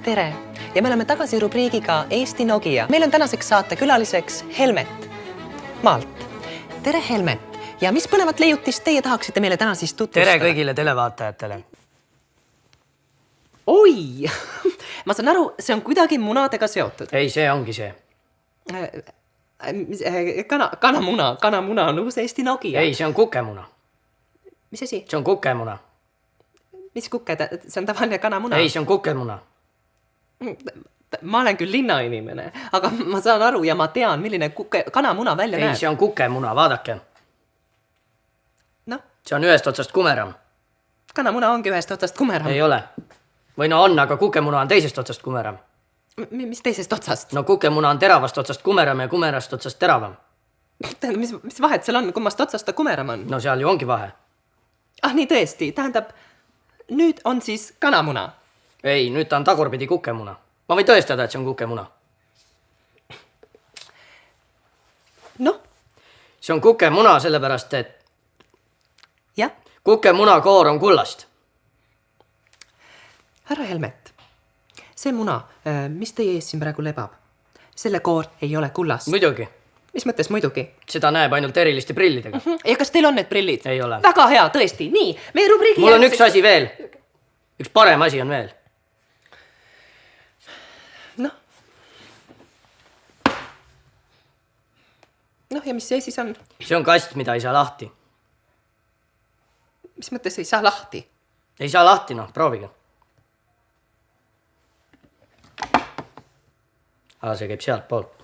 Tere! Ja me oleme tagasi rubriigiga Eesti Nokia. Meil on tänaseks saate külaliseks Helmet Maalt. Tere Helmet! Ja mis põnevat leiutist teie tahaksite meile täna siis tutvustada? Tere kõigile televaatajatele. Oi! Ma saan aru, see on kuidagi munadega seotud. Ei, see ongi see. Kanamuna on uus Eesti Nokia. Ei, see on kukemuna. Mis asi? See on kukemuna. Mis kuke? See on tavaline kanamuna? Ei, see on kukemuna. Ma olen küll linnainimene, aga ma saan aru ja ma tean, milline kanamuna välja näeb. Ei, see on kukemuna, vaadake. No? See on ühest otsast kumeram. Kanamuna ongi ühest otsast kumeram. Ei ole. Või no on, aga kukemuna on teisest otsast kumeram. Mis teisest otsast? No kukemuna on teravast otsast kumeram ja kumerast otsast teravam. Mis vahet seal on, kummast otsast ta kumeram on? No seal ju ongi vahe. Ah, nii tõesti. Tähendab, nüüd on siis kanamuna. Ei, nüüd ta on tagurpidi kukemuna. Ma võin tõestada, et see on kukemuna. Noh? See on kukemuna sellepärast, et jah? Kukemuna koor on kullast. Härra Helmet, see muna, mis teie ees siin praegu lebab, selle koor ei ole kullast. Muidugi. Mis mõttes muidugi? Seda näeb ainult eriliste prillidega. Ja kas teil on need prillid? Ei ole. Väga hea, tõesti. Nii, meie rubriigi... Mul on üks asi veel. Üks parem asi on veel. Noh, ja mis see siis on? See on kast, mida ei saa lahti. Mis mõttes ei saa lahti? Ei saa lahti, noh, proovige. See käib sealt poolt.